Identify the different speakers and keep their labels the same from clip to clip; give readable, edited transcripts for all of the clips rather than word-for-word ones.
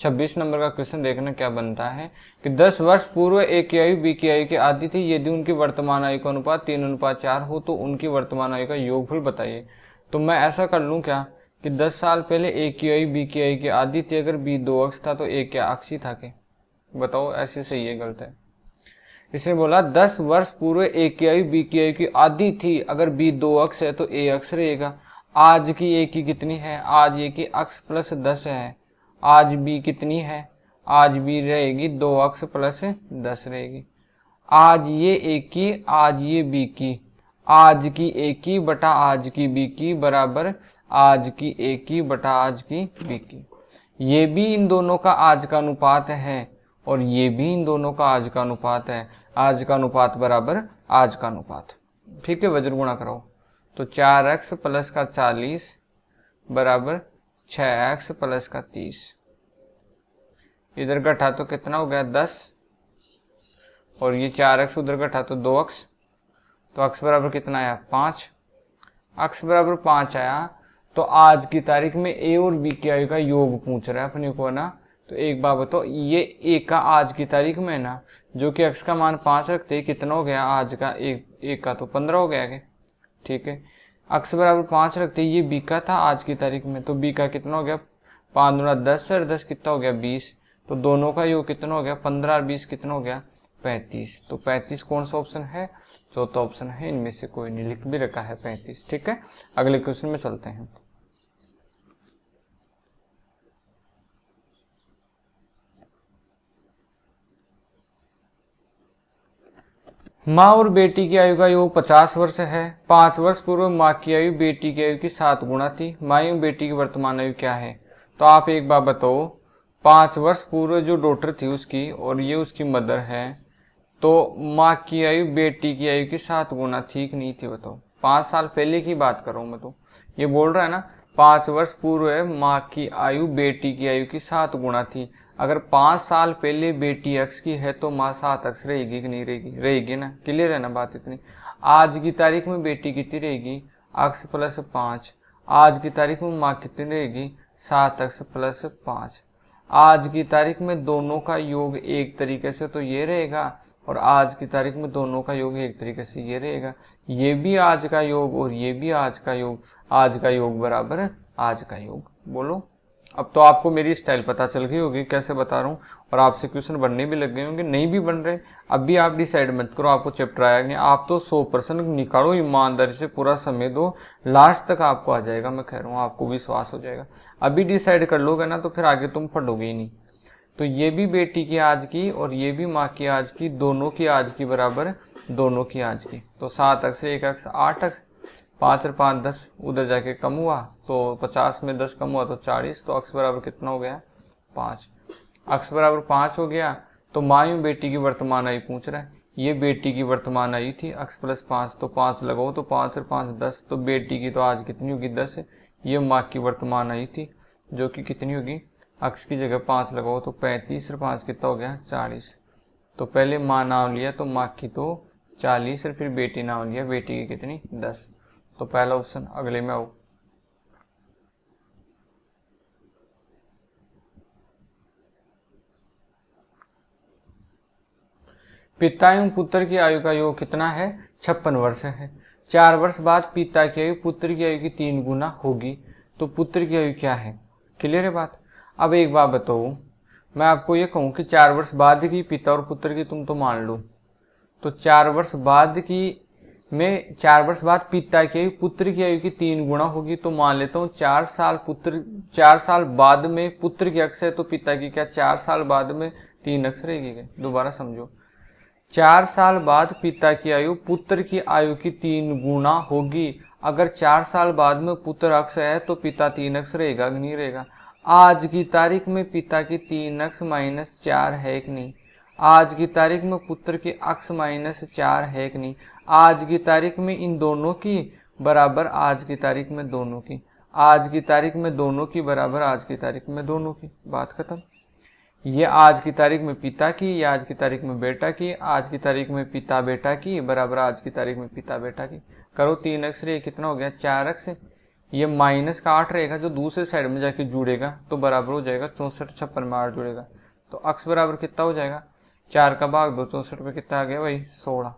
Speaker 1: 26 number का question देखना क्या बनता है कि 10 वर्ष पूर्व ए की आयु बी की आयु की आधी थी। यदि उनकी वर्तमान आयु का अनुपात 3:4 हो तो उनकी वर्तमान आयु का योगफल बताइए। तो मैं ऐसा कर लूँ क्या कि 10 साल पहले ए की आयु बी की आयु की आधी थी। अगर बी 2 अक्ष था तो ए क्या अक्ष ही था के? बताओ ऐसे सही है गलत है? इसने बोला 10 वर्ष पूर्व ए की आयु बी की आयु की आधी थी। अगर बी 2 अक्ष है तो ए अक्ष रहेगा। आज की ए की कितनी है? आज ए की अक्ष प्लस 10 है। आज बी कितनी है? आज बी रहेगी 2 अक्ष प्लस 10 रहेगी। आज ये ए की, आज ये बी की, आज की ए की बटा आज की बी की बराबर आज की ए की बटा आज की बी की। ये भी इन दोनों का आज का अनुपात है और ये भी इन दोनों का आज का अनुपात है। आज का अनुपात बराबर आज का अनुपात। ठीक है, वज्र गुणा कराओ तो 4x प्लस का 40 बराबर 6x प्लस का 30। इधर घटा तो कितना हो गया 10 और ये 4x उधर घटा तो 2x, तो x बराबर कितना आया 5। x बराबर 5 आया तो आज की तारीख में a और b की आयु का योग पूछ रहा है अपने को ना। तो एक बात बताओ, ये a का आज की तारीख में ना जो कि x का मान 5 रखते कितना हो गया आज का, एक का तो 15 हो गया। ठीक है, x बराबर 5 रखते ये b का था आज की तारीख में, तो b का कितना हो गया 5 दूना 10 और 10 कितना हो गया 20। तो दोनों का योग कितना हो गया 15 और 20 कितना हो गया 35। तो 35 कौन सा ऑप्शन है? चौथा ऑप्शन है। इनमें से कोई नहीं, लिख भी रखा है 35। ठीक है, अगले क्वेश्चन में चलते हैं। माँ और बेटी की आयु का योग 50 वर्ष है। 5 वर्ष पूर्व माँ की आयु बेटी की आयु की 7 गुना थी। माँ एवं बेटी की वर्तमान आयु क्या है? तो आप एक बात बताओ, 5 वर्ष पूर्व जो डॉटर थी उसकी और ये उसकी मदर है, तो माँ की आयु बेटी की आयु की 7 गुना थी कि नहीं थी? बताओ, 5 साल पहले की बात कर रहा हूँ मैं। तो ये बोल रहा है ना 5 वर्ष पूर्व है माँ की आयु बेटी की आयु की 7 गुना थी। अगर 5 साल पहले बेटी x की है तो माँ 7x रहेगी कि नहीं रहेगी? रहेगी ना। क्लियर है ना बात इतनी? आज की तारीख में बेटी कितनी रहेगी? x plus 5। आज की तारीख में माँ कितनी रहेगी? 7x plus 5। आज की तारीख में दोनों का योग एक तरीके से तो ये रहेगा और आज की तारीख में दोनों का योग एक तरीके से ये रहेगा। ये भी आज का योग और ये भी आज का योग। आज का योग बराबर आज का योग। बोलो, अब तो आपको मेरी स्टाइल पता चल गई होगी कैसे बता रहा हूँ और आपसे क्वेश्चन बनने भी लग गए होंगे। नहीं भी बन रहे अब भी आप डिसाइड मत करो आपको चैप्टर आया नहीं। आप तो 100% निकालो, ईमानदारी से पूरा समय दो, लास्ट तक आपको आ जाएगा। मैं कह रहा हूँ आपको विश्वास हो जाएगा। अभी डिसाइड कर लोगे ना तो फिर आगे तुम पढ़ोगे ही नहीं। तो ये भी बेटी की आज की और ये भी माँ की आज की, दोनों की आज की बराबर दोनों की आज की। तो 7x से 1x 8x, 5 और 5 10, उधर जाके कम हुआ तो 50 में 10 कम हुआ तो 40। तो x बराबर कितना हो गया 5। x बराबर 5 हो गया तो माँ एवं बेटी की वर्तमान आयु पूछ रहा है। ये बेटी की वर्तमान आयु थी x प्लस 5, तो 5 लगाओ तो 5 और 5 10, तो बेटी की तो आज कितनी होगी 10। ये माँ की वर्तमान आयु थी जो कि कितनी होगी, x की जगह 5 लगाओ तो 35 और 5 कितना हो गया 40। तो पहले माँ नाम लिया तो माँ की तो 40 और फिर बेटी नाम लिया, बेटी की कितनी 10। तो पहला ऑप्शन। अगले में आओ। पिता एवं पुत्र की आयु का योग कितना है? 56 वर्ष है। 4 वर्ष बाद पिता की आयु पुत्र की आयु की 3 गुना होगी। तो पुत्र की आयु क्या है? क्लियर है बात? अब एक बात बताओ, मैं आपको ये कहूँ कि 4 वर्ष बाद की पिता और पुत्र की तुम तो मान लो, तो 4 वर्ष बाद की में 4 वर्ष बाद पिता की आयु पुत्र की आयु की 3 गुना होगी। तो मान लेता हूँ 4 साल बाद में पुत्र की अक्ष है तो पिता की क्या 4 साल बाद में 3 अक्ष रहेगी? दोबारा समझो, 4 साल बाद पिता की आयु पुत्र की आयु की 3 गुना होगी। अगर 4 साल बाद में पुत्र अक्ष है तो पिता 3 अक्ष रहेगा कि नहीं रहेगा? आज की तारीख में पिता की 3 अक्ष -4 है कि नहीं? आज की तारीख में पुत्र की अक्ष -4 है कि नहीं? आज की तारीख में इन दोनों की बराबर आज की तारीख में दोनों की, आज की तारीख में दोनों की बराबर आज की तारीख में दोनों की। बात खत्म। ये आज की तारीख में पिता की, ये आज की तारीख में बेटा की, आज की तारीख में पिता बेटा की बराबर आज की तारीख में पिता बेटा की। करो 3 अक्ष, ये कितना हो गया 4 अक्ष। ये माइनस का 8 रहेगा जो दूसरे साइड में जाके जुड़ेगा तो बराबर हो जाएगा 64, 56 में 8 जुड़ेगा तो अक्स बराबर कितना हो जाएगा, 4 का भाग 2, 64 पे कितना आ गया भाई 16,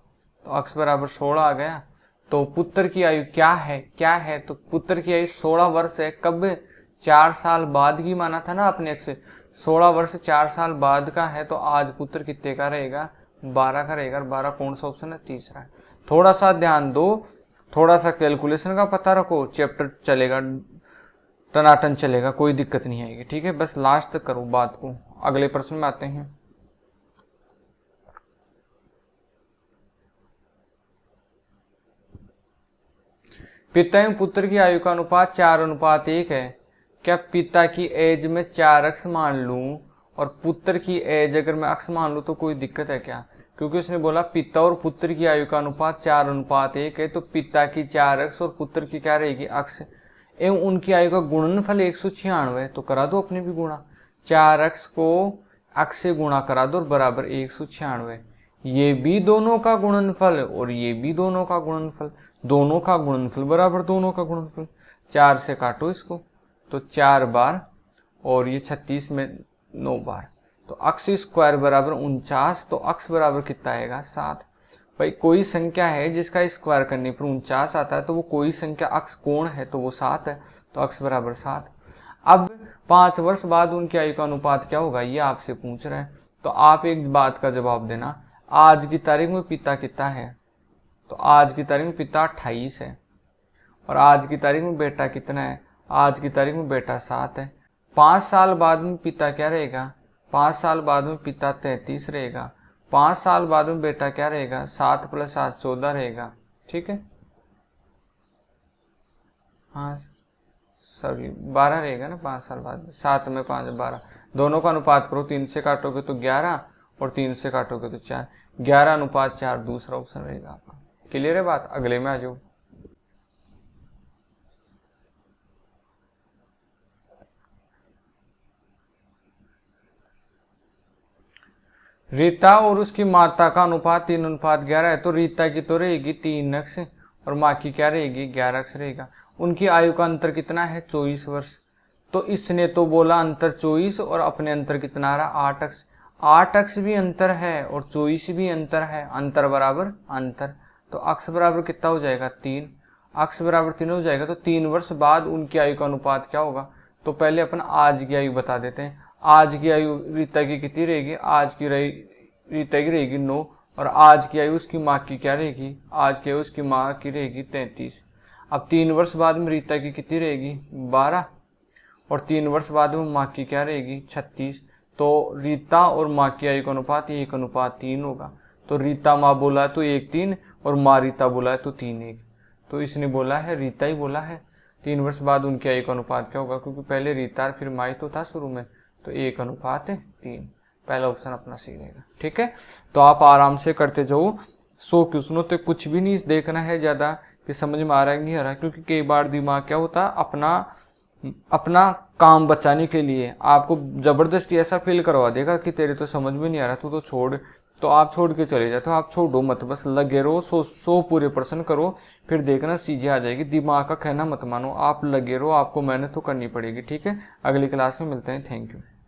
Speaker 1: तो अक्स बराबर 16 आ गया। तो पुत्र की आयु क्या है, तो पुत्र की आयु 16 वर्ष है। कब, 4 साल बाद की माना था ना आपने x, 16 वर्ष 4 साल बाद का है, तो आज पुत्र कितने का रहेगा, 12 का रहेगा। 12 कौन सा ऑप्शन है, तीसरा है। थोड़ा सा ध्यान दो, थोड़ा सा कैलकुलेशन का पता रखो, चैप्टर चलेगा, टनाटन चलेगा, कोई दिक्कत नहीं आएगी, ठीक है। बस लास्ट तक करो बात को। अगले प्रश्न में आते हैं। पिता एवं पुत्र की आयु का अनुपात 4:1 है। क्या पिता की एज में 4 अक्ष मान लूं और पुत्र की एज अगर मैं अक्ष मान लूं तो कोई दिक्कत है क्या, क्योंकि उसने बोला पिता और पुत्र की आयु का अनुपात 4:1 है, तो पिता की 4 अक्ष और पुत्र की क्या रहेगी, अक्ष, एवं उनकी आयु का गुणनफल 196, तो करा दो अपने भी गुणा, 4 अक्ष को अक्ष से गुणा करा दो और बराबर 196। ये भी दोनों का गुणनफल और ये भी दोनों का गुणनफल, दोनों का गुणनफल बराबर दोनों का गुणनफल। 4 से काटो इसको तो 4 बार और ये 36 में 9 बार, तो अक्ष स्क्वायर बराबर 49, तो अक्ष बराबर कितना आएगा, 7। भाई कोई संख्या है जिसका स्क्वायर करने पर 49 आता है, तो वो कोई संख्या अक्ष कोण है तो वो 7 है, तो अक्ष बराबर 7। अब 5 वर्ष बाद उनकी आयु का अनुपात क्या होगा, ये आपसे पूछ रहा है, तो आप एक बात का जवाब देना, आज की तारीख में पिता कितना है, तो आज की तारीख में पिता 28 है, और आज की तारीख में बेटा कितना है, आज की तारीख में बेटा 7 है। 5 साल बाद में पिता क्या रहेगा, 5 साल बाद में पिता 33 रहेगा, 5 साल बाद में बेटा क्या रहेगा, 7 + 7 14 रहेगा, ठीक है। हाँ सॉरी 12 रहेगा ना 5 साल बाद, 7 में 5 12, दोनों का अनुपात करो, 3 से काटोगे तो 11 और 3 से काटोगे तो 4, 11:4 दूसरा ऑप्शन रहेगा आपका। क्लियर है बात, अगले में आ जाओ। रीता और उसकी माता का अनुपात 3:11 है, तो रीता की तो रहेगी 3 अक्ष और माँ की क्या रहेगी, 11 अक्ष रहेगा। उनकी आयु का अंतर कितना है, 24 वर्ष, तो इसने तो बोला अंतर 24 और अपने अंतर कितना आ रहा, 8 अक्ष। 8 अक्ष भी अंतर है और 24 भी अंतर है, अंतर बराबर अंतर, तो अक्ष बराबर कितना हो जाएगा, 3, अक्ष बराबर 3 हो जाएगा। तो 3 वर्ष बाद उनकी आयु का अनुपात क्या होगा, तो पहले अपन आज की आयु बता देते हैं। आज की आयु रीता की कितनी रहेगी, आज की रीता की रहेगी 9, और आज की आयु उसकी माँ की क्या रहेगी, आज की आयु उसकी माँ की रहेगी 33। अब 3 वर्ष बाद में रीता की कितनी रहेगी, 12, और 3 वर्ष बाद में माँ की क्या रहेगी, 36। तो रीता और माँ की आयु का अनुपात 1:3 होगा। तो रीता माँ बोला है तो 1:3 और माँ रीता बोला है तो 3:1, तो इसने बोला है, रीता ही बोला है 3 वर्ष बाद उनकी आयु का अनुपात क्या होगा, क्योंकि पहले रीता फिर माँ तो था शुरू में, तो 1:3, पहला ऑप्शन अपना सही रहेगा, ठीक है। तो आप आराम से करते जाओ, 100 क्वेश्चनों तो कुछ भी नहीं देखना है ज्यादा कि समझ में आ रहा है नहीं आ रहा, क्योंकि कई बार दिमाग क्या होता है अपना काम बचाने के लिए आपको जबरदस्ती ऐसा फील करवा देगा कि तेरे तो समझ में नहीं आ रहा, तू तो छोड़, तो आप छोड़ के चले जाते हो। आप छोड़ो मत, बस लगे रहो, 100 पूरे प्रश्न करो, फिर देखना चीजें आ जाएगी। दिमाग का कहना मत मानो, आप लगे रहो, आपको मेहनत तो करनी पड़ेगी, ठीक है। अगली क्लास में मिलते हैं, थैंक यू।